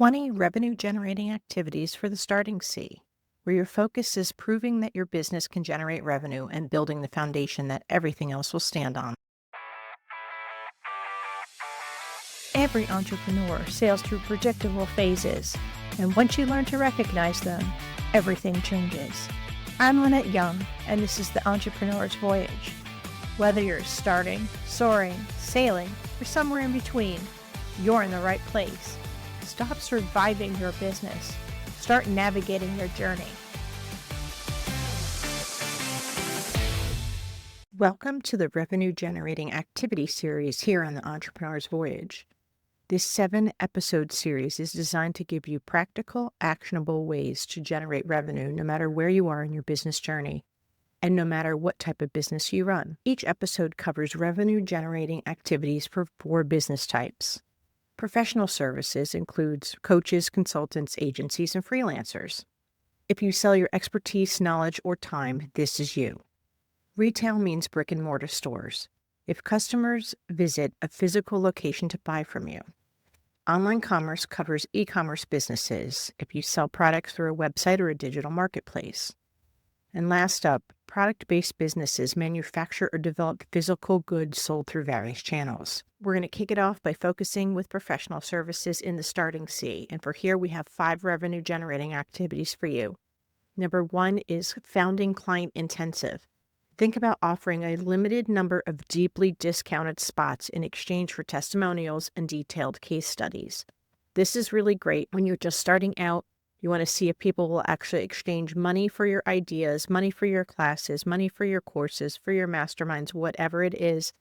20 revenue generating activities for the starting C, where your focus is proving that your business can generate revenue and building the foundation that everything else will stand on. Every entrepreneur sails through predictable phases, and once you learn to recognize them, everything changes. I'm Lynette Young, and this is the Entrepreneur's Voyage. Whether you're starting, soaring, sailing, or somewhere in between, you're in the right place. Stop surviving your business. Start navigating your journey. Welcome to the Revenue Generating Activity series here on the Entrepreneur's Voyage. This 7-episode series is designed to give you practical, actionable ways to generate revenue no matter where you are in your business journey and no matter what type of business you run. Each episode covers revenue-generating activities for 4 business types. Professional services includes coaches, consultants, agencies, and freelancers. If you sell your expertise, knowledge, or time, this is you. Retail means brick-and-mortar stores. If customers visit a physical location to buy from you. Online commerce covers e-commerce businesses if you sell products through a website or a digital marketplace. And last up, product-based businesses manufacture or develop physical goods sold through various channels. We're going to kick it off by focusing with professional services in the starting C. And for here, we have 5 revenue-generating activities for you. Number 1 is Founding Client Intensive. Think about offering a limited number of deeply discounted spots in exchange for testimonials and detailed case studies. This is really great when you're just starting out. You want to see if people will actually exchange money for your ideas, money for your classes, money for your courses, for your masterminds, whatever it is,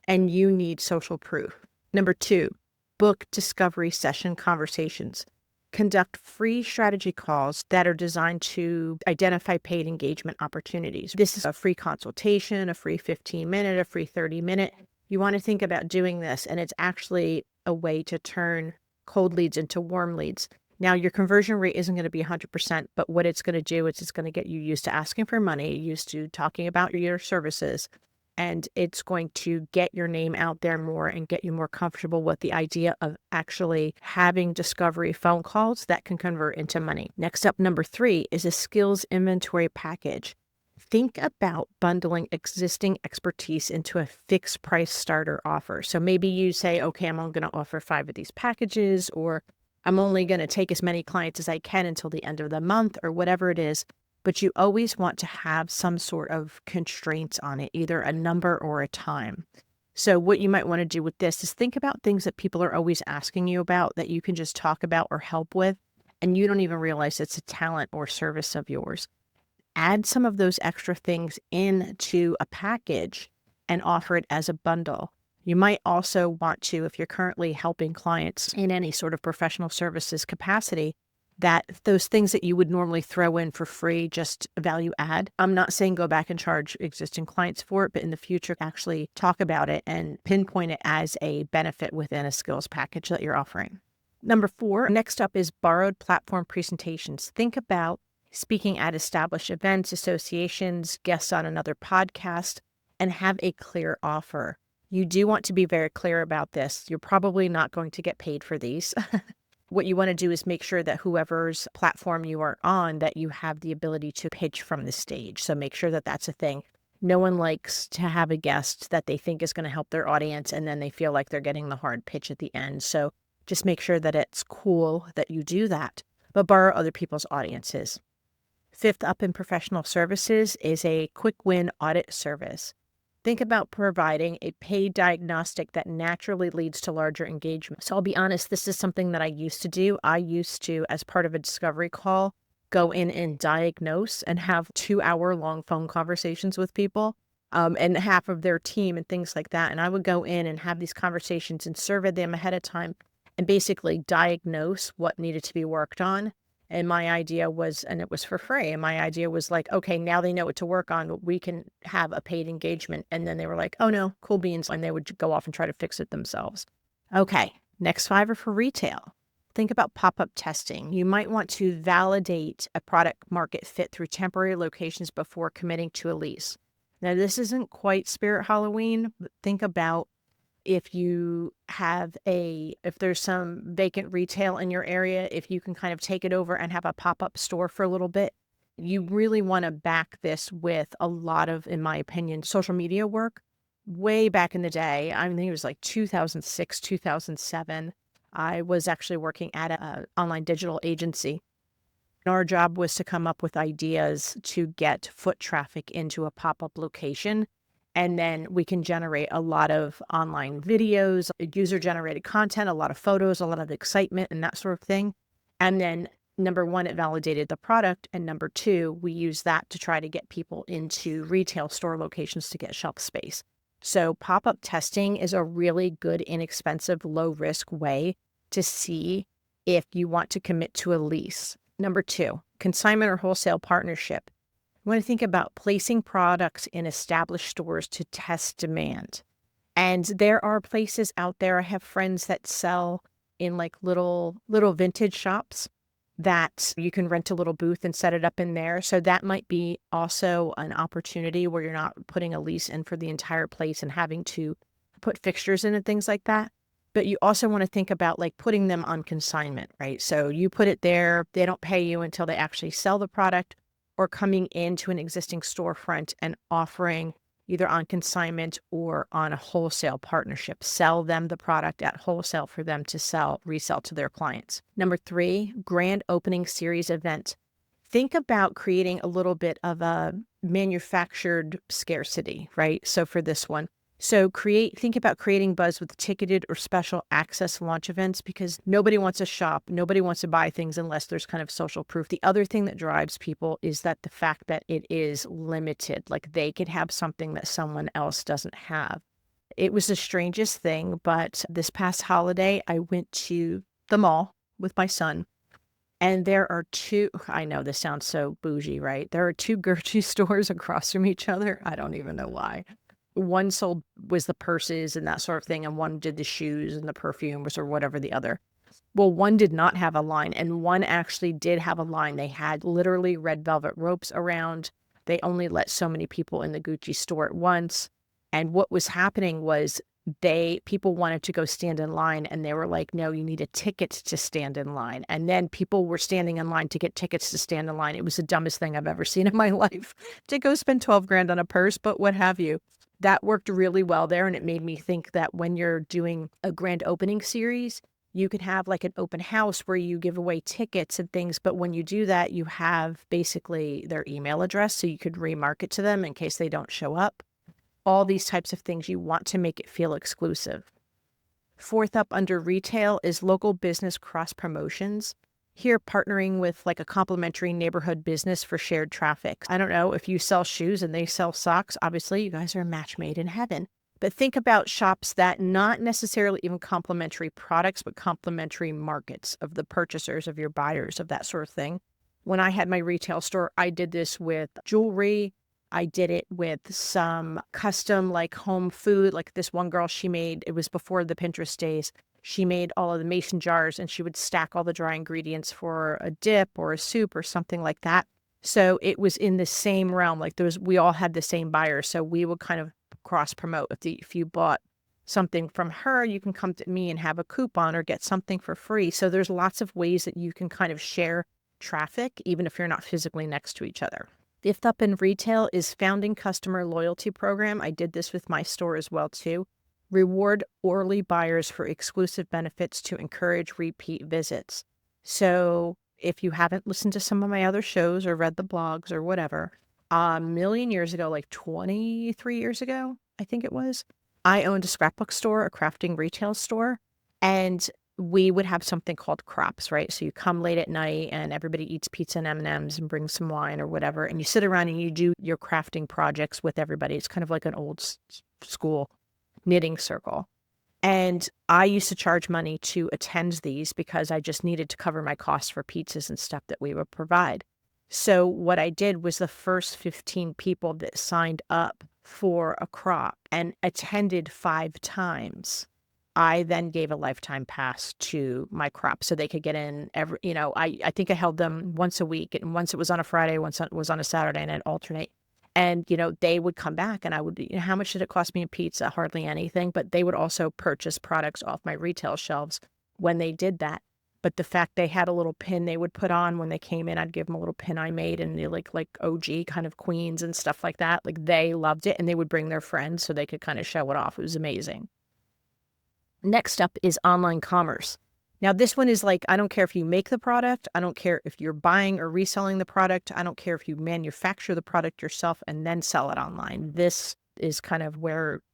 and you need social proof. Number 2, book discovery session conversations. Conduct free strategy calls that are designed to identify paid engagement opportunities. This is a free consultation, a free 15-minute, a free 30-minute. You want to think about doing this, and it's actually a way to turn cold leads into warm leads. Now, your conversion rate isn't going to be 100%, but what it's going to do is it's going to get you used to asking for money, used to talking about your services, and it's going to get your name out there more and get you more comfortable with the idea of actually having discovery phone calls that can convert into money. Next up, number 3 is a skills inventory package. Think about bundling existing expertise into a fixed price starter offer. So maybe you say, okay, I'm only going to offer 5 of these packages, or I'm only going to take as many clients as I can until the end of the month, or whatever it is. But you always want to have some sort of constraints on it, either a number or a time. So what you might want to do with this is think about things that people are always asking you about that you can just talk about or help with, and you don't even realize it's a talent or service of yours. Add some of those extra things into a package and offer it as a bundle. You might also want to, if you're currently helping clients in any sort of professional services capacity, that those things that you would normally throw in for free, just value add. I'm not saying go back and charge existing clients for it, but in the future, actually talk about it and pinpoint it as a benefit within a skills package that you're offering. Number 4, next up is borrowed platform presentations. Think about speaking at established events, associations, guests on another podcast, and have a clear offer. You do want to be very clear about this. You're probably not going to get paid for these. What you want to do is make sure that whoever's platform you are on, that you have the ability to pitch from the stage. So make sure that that's a thing. No one likes to have a guest that they think is going to help their audience, and then they feel like they're getting the hard pitch at the end. So just make sure that it's cool that you do that, but borrow other people's audiences. 5th up in professional services is a quick win audit service. Think about providing a paid diagnostic that naturally leads to larger engagement. So I'll be honest, this is something that I used to do. I used to, as part of a discovery call, go in and diagnose and have 2-hour-long phone conversations with people and half of their team and things like that. And I would go in and have these conversations and survey them ahead of time and basically diagnose what needed to be worked on. And my idea was, and it was for free, and my idea was like, okay, now they know what to work on, we can have a paid engagement. And then they were like, oh no, cool beans. And they would go off and try to fix it themselves. Okay, next 5 are for retail. Think about pop-up testing. You might want to validate a product market fit through temporary locations before committing to a lease. Now, this isn't quite Spirit Halloween, but think about if you have if there's some vacant retail in your area, if you can kind of take it over and have a pop-up store for a little bit, you really want to back this with a lot of, in my opinion, social media work. Way back in the day, I think it was like 2006, 2007, I was actually working at an online digital agency. And our job was to come up with ideas to get foot traffic into a pop-up location. And then we can generate a lot of online videos, user-generated content, a lot of photos, a lot of excitement and that sort of thing. And then number one, it validated the product. And number two, we use that to try to get people into retail store locations to get shelf space. So pop-up testing is a really good, inexpensive, low-risk way to see if you want to commit to a lease. Number two, consignment or wholesale partnership. You want to think about placing products in established stores to test demand. And there are places out there, I have friends that sell in like little vintage shops that you can rent a little booth and set it up in there. So that might be also an opportunity where you're not putting a lease in for the entire place and having to put fixtures in and things like that. But you also want to think about like putting them on consignment, right? So you put it there, they don't pay you until they actually sell the product, or coming into an existing storefront and offering either on consignment or on a wholesale partnership. Sell them the product at wholesale for them to resell to their clients. Number three, grand opening series event. Think about creating a little bit of a manufactured scarcity, right? So for this one, think about creating buzz with ticketed or special access launch events, because nobody wants to shop, nobody wants to buy things unless there's kind of social proof. The other thing that drives people is that the fact that it is limited, like they could have something that someone else doesn't have. It was the strangest thing, but this past holiday, I went to the mall with my son, and there are two, I know this sounds so bougie, right? There are two Gertrude stores across from each other. I don't even know why. One was the purses and that sort of thing, and one did the shoes and the perfumes or whatever the other. Well, one did not have a line, and one actually did have a line. They had literally red velvet ropes around. They only let so many people in the Gucci store at once. And what was happening was people wanted to go stand in line, and they were like, no, you need a ticket to stand in line. And then people were standing in line to get tickets to stand in line. It was the dumbest thing I've ever seen in my life, to go spend 12 grand on a purse, but what have you. That worked really well there, and it made me think that when you're doing a grand opening series, you could have like an open house where you give away tickets and things, but when you do that, you have basically their email address, so you could remarket to them in case they don't show up. All these types of things, you want to make it feel exclusive. Fourth up under retail is local business cross promotions. Here, partnering with like a complementary neighborhood business for shared traffic. I don't know, if you sell shoes and they sell socks, obviously you guys are a match made in heaven. But think about shops that not necessarily even complementary products, but complementary markets of the purchasers, of your buyers, of that sort of thing. When I had my retail store, I did this with jewelry. I did it with some custom like home food. Like this one girl, it was before the Pinterest days. She made all of the mason jars, and she would stack all the dry ingredients for a dip or a soup or something like that. So it was in the same realm. Like we all had the same buyer. So we would kind of cross promote. If you bought something from her, you can come to me and have a coupon or get something for free. So there's lots of ways that you can kind of share traffic, even if you're not physically next to each other. Fifth up in retail is founding customer loyalty program. I did this with my store as well too. Reward early buyers for exclusive benefits to encourage repeat visits. So if you haven't listened to some of my other shows or read the blogs or whatever, a million years ago, like 23 years ago, I think it was, I owned a scrapbook store, a crafting retail store, and we would have something called crops, right? So you come late at night and everybody eats pizza and M&Ms and brings some wine or whatever, and you sit around and you do your crafting projects with everybody. It's kind of like an old school knitting circle. And I used to charge money to attend these because I just needed to cover my costs for pizzas and stuff that we would provide. So what I did was the first 15 people that signed up for a crop and attended 5 times, I then gave a lifetime pass to my crop so they could get in I think I held them once a week, and once it was on a Friday, once it was on a Saturday, and I'd alternate. And, they would come back and I would, how much did it cost me a pizza? Hardly anything. But they would also purchase products off my retail shelves when they did that. But the fact they had a little pin they would put on when they came in, I'd give them a little pin I made, and they like OG kind of queens and stuff like that. Like, they loved it, and they would bring their friends so they could kind of show it off. It was amazing. Next up is online commerce. Now, this one is like, I don't care if you make the product. I don't care if you're buying or reselling the product. I don't care if you manufacture the product yourself and then sell it online. This is kind of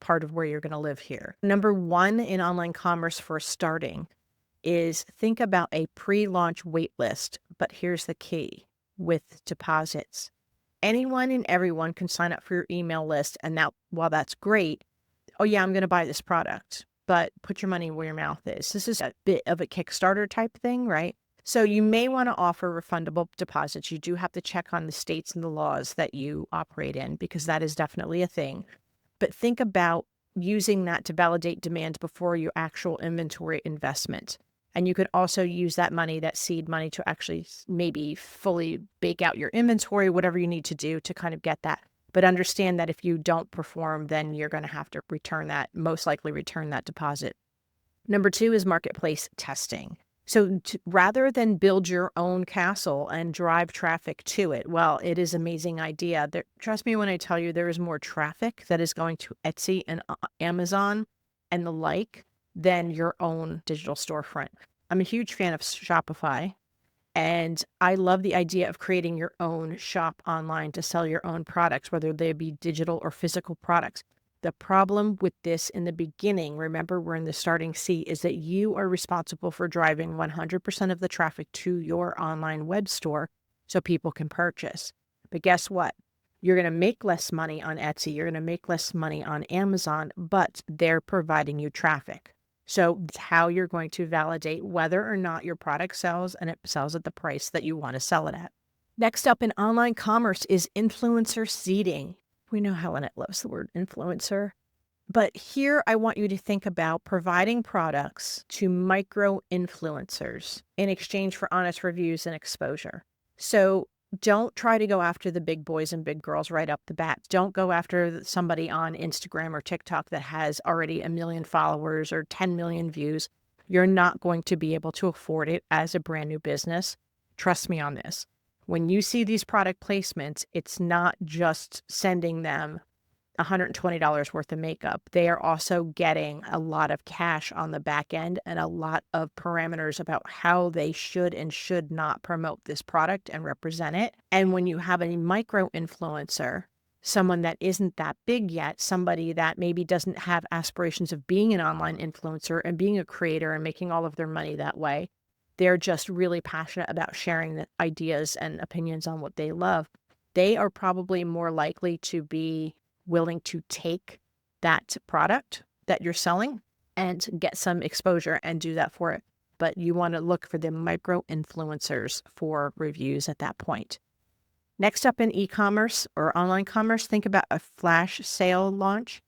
part of where you're going to live here. Number one in online commerce for starting is think about a pre-launch wait list. But here's the key with deposits. Anyone and everyone can sign up for your email list. And while that's great, oh yeah, I'm going to buy this product. But put your money where your mouth is. This is a bit of a Kickstarter type thing, right? So you may want to offer refundable deposits. You do have to check on the states and the laws that you operate in, because that is definitely a thing. But think about using that to validate demand before your actual inventory investment. And you could also use that money, that seed money, to actually maybe fully bake out your inventory, whatever you need to do to kind of get that. But understand that if you don't perform, then you're going to have to most likely return that deposit. Number two is marketplace testing. So rather than build your own castle and drive traffic to it, well, it is an amazing idea. Trust me when I tell you there is more traffic that is going to Etsy and Amazon and the like than your own digital storefront. I'm a huge fan of Shopify. And I love the idea of creating your own shop online to sell your own products, whether they be digital or physical products. The problem with this in the beginning, remember we're in the starting seat, is that you are responsible for driving 100% of the traffic to your online web store so people can purchase. But guess what? You're going to make less money on Etsy. You're going to make less money on Amazon, but they're providing you traffic. So it's how you're going to validate whether or not your product sells, and it sells at the price that you want to sell it at. Next up in online commerce is influencer seeding. We know Helen loves the word influencer. But here I want you to think about providing products to micro influencers in exchange for honest reviews and exposure. So don't try to go after the big boys and big girls right up the bat. Don't go after somebody on Instagram or TikTok that has already 1 million followers or 10 million views. You're not going to be able to afford it as a brand new business. Trust me on this. When you see these product placements, it's not just sending them $120 worth of makeup. They are also getting a lot of cash on the back end and a lot of parameters about how they should and should not promote this product and represent it. And when you have a micro influencer, someone that isn't that big yet, somebody that maybe doesn't have aspirations of being an online influencer and being a creator and making all of their money that way, they're just really passionate about sharing the ideas and opinions on what they love. They are probably more likely to be willing to take that product that you're selling and get some exposure and do that for it. But you want to look for the micro influencers for reviews at that point. Next up in e-commerce or online commerce, think about a flash sale launch.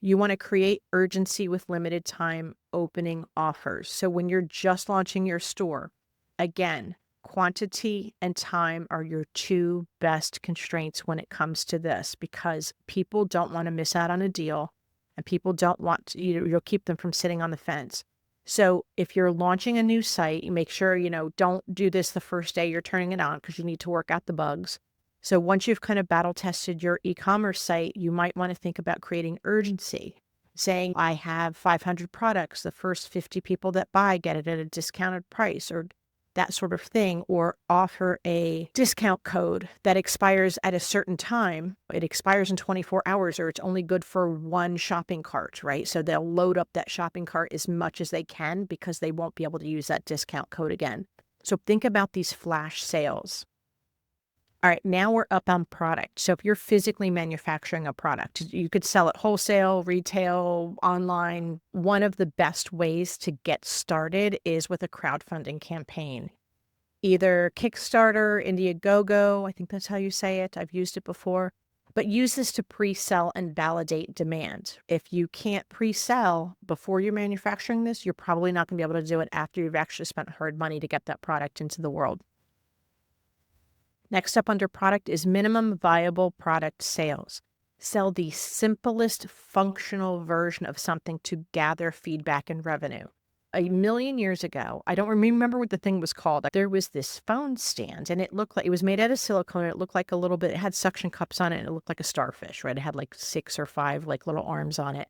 You want to create urgency with limited time opening offers. So when you're just launching your store, again, quantity and time are your two best constraints when it comes to this, because people don't want to miss out on a deal and people don't want to, you'll keep them from sitting on the fence. So if you're launching a new site, you make sure, don't do this the first day you're turning it on, because you need to work out the bugs. So once you've kind of battle tested your e-commerce site, you might want to think about creating urgency, saying, I have 500 products. The first 50 people that buy get it at a discounted price, or that sort of thing, or offer a discount code that expires at a certain time. It expires in 24 hours, or it's only good for one shopping cart, right? So they'll load up that shopping cart as much as they can because they won't be able to use that discount code again. So think about these flash sales. All right, now we're up on product. So if you're physically manufacturing a product, you could sell it wholesale, retail, online. One of the best ways to get started is with a crowdfunding campaign. Either Kickstarter, Indiegogo, I think that's how you say it. I've used it before. But use this to pre-sell and validate demand. If you can't pre-sell before you're manufacturing this, you're probably not going to be able to do it after you've actually spent hard money to get that product into the world. Next up under product is minimum viable product sales. Sell the simplest functional version of something to gather feedback and revenue. A million years ago, I don't remember what the thing was called. There was this phone stand and it looked like it was made out of silicone. It looked like a little bit, it had suction cups on it and it looked like a starfish, right? It had like 6 or 5 like little arms on it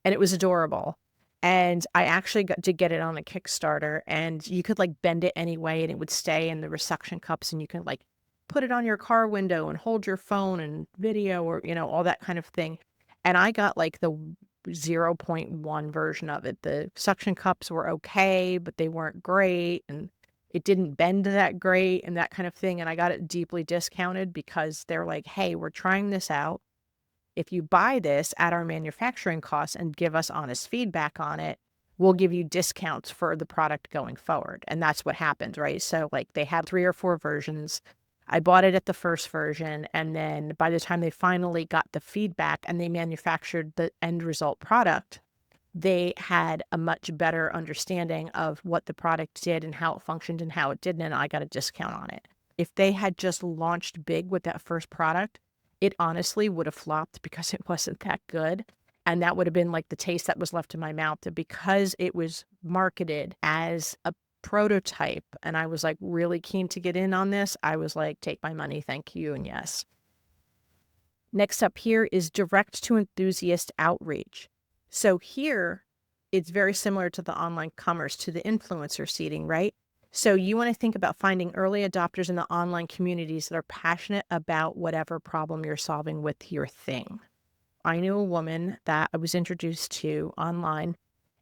and it was adorable. And I actually got to get it on a Kickstarter and you could like bend it anyway and it would stay in the suction cups and you can like put it on your car window and hold your phone and video or, all that kind of thing. And I got like the 0.1 version of it. The suction cups were okay, but they weren't great. And it didn't bend that great and that kind of thing. And I got it deeply discounted because they're like, hey, we're trying this out. If you buy this at our manufacturing costs and give us honest feedback on it, we'll give you discounts for the product going forward. And that's what happened, right? So like they had 3 or 4 versions. I bought it at the first version. And then by the time they finally got the feedback and they manufactured the end result product, they had a much better understanding of what the product did and how it functioned and how it didn't. And I got a discount on it. If they had just launched big with that first product, it honestly would have flopped because it wasn't that good. And that would have been like the taste that was left in my mouth. And because it was marketed as a prototype and I was like really keen to get in on this, I was like, take my money, thank you, and yes. Next up here is direct to enthusiast outreach. So here, it's very similar to the online commerce, to the influencer seeding, right? So you want to think about finding early adopters in the online communities that are passionate about whatever problem you're solving with your thing. I knew a woman that I was introduced to online,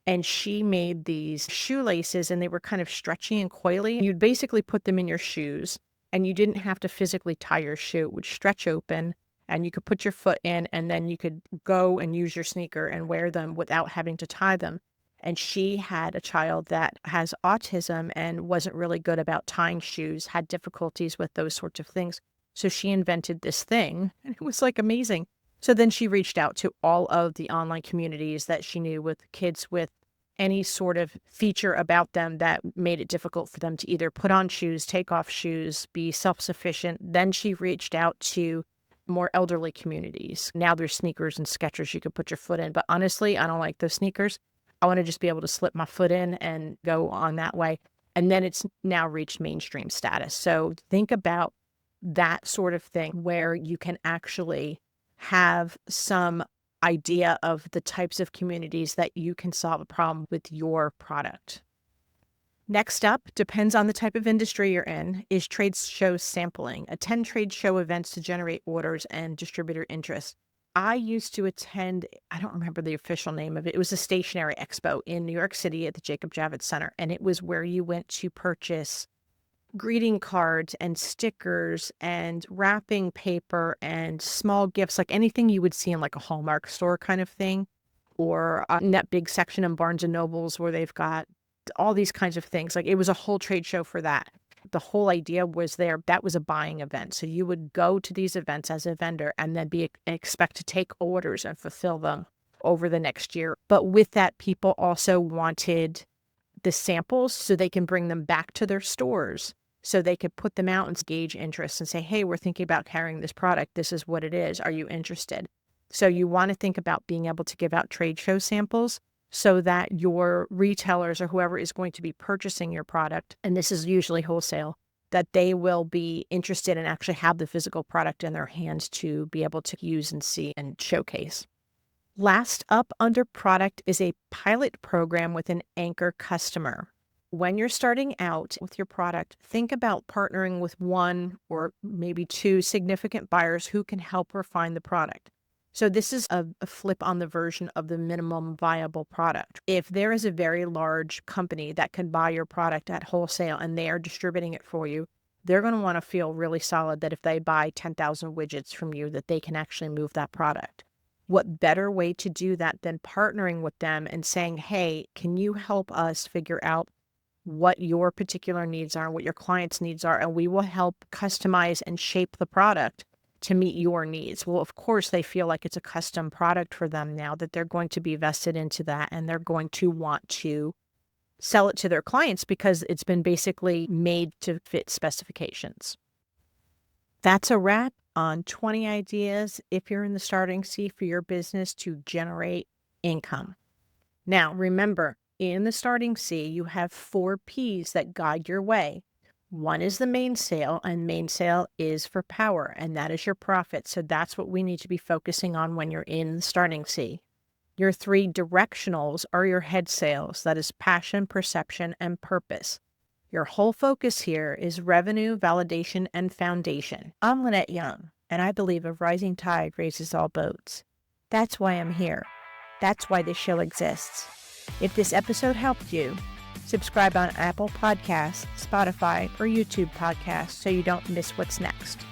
and she made these shoelaces and they were kind of stretchy and coily. You'd basically put them in your shoes and you didn't have to physically tie your shoe. It would stretch open and you could put your foot in and then you could go and use your sneaker and wear them without having to tie them. And she had a child that has autism and wasn't really good about tying shoes, had difficulties with those sorts of things. So she invented this thing and it was like amazing. So then she reached out to all of the online communities that she knew with kids with any sort of feature about them that made it difficult for them to either put on shoes, take off shoes, be self-sufficient. Then she reached out to more elderly communities. Now there's sneakers and Skechers you could put your foot in. But honestly, I don't like those sneakers. I want to just be able to slip my foot in and go on that way. And then it's now reached mainstream status. So think about that sort of thing where you can actually have some idea of the types of communities that you can solve a problem with your product. Next up, depends on the type of industry you're in, is trade show sampling. Attend trade show events to generate orders and distributor interest. I used to attend, I don't remember the official name of it. It was a stationery expo in New York City at the Jacob Javits Center. And it was where you went to purchase greeting cards and stickers and wrapping paper and small gifts, like anything you would see in like a Hallmark store kind of thing, or in that big section in Barnes and Nobles where they've got all these kinds of things. Like it was a whole trade show for that. The whole idea was that was a buying event. So you would go to these events as a vendor and then expect to take orders and fulfill them over the next year. But with that, people also wanted the samples so they can bring them back to their stores, so they could put them out and gauge interest and say, hey, we're thinking about carrying this product. This is what it is. Are you interested? So you want to think about being able to give out trade show samples so that your retailers or whoever is going to be purchasing your product, and this is usually wholesale, that they will be interested and actually have the physical product in their hands to be able to use and see and showcase. Last up under product is a pilot program with an anchor customer. When you're starting out with your product, think about partnering with 1 or maybe 2 significant buyers who can help refine the product. So this is a flip on the version of the minimum viable product. If there is a very large company that can buy your product at wholesale and they are distributing it for you, they're going to want to feel really solid that if they buy 10,000 widgets from you, that they can actually move that product. What better way to do that than partnering with them and saying, hey, can you help us figure out what your particular needs are and what your clients' needs are, and we will help customize and shape the product to meet your needs. Well, of course, they feel like it's a custom product for them now, that they're going to be vested into that and they're going to want to sell it to their clients because it's been basically made to fit specifications. That's a wrap on 20 ideas if you're in the starting C for your business to generate income. Now, remember, in the starting C, you have 4 P's that guide your way. One is the mainsail, and mainsail is for power, and that is your profit. So that's what we need to be focusing on when you're in the starting C. Your 3 directionals are your head sails. That is passion, perception, and purpose. Your whole focus here is revenue, validation, and foundation. I'm Lynette Young, and I believe a rising tide raises all boats. That's why I'm here. That's why this show exists. If this episode helped you, subscribe on Apple Podcasts, Spotify, or YouTube Podcasts so you don't miss what's next.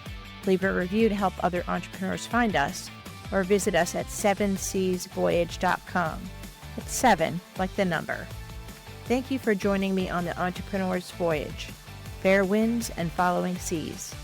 Leave a review to help other entrepreneurs find us, or visit us at 7seasvoyage.com. It's 7 like the number. Thank you for joining me on the Entrepreneur's Voyage. Fair winds and following seas.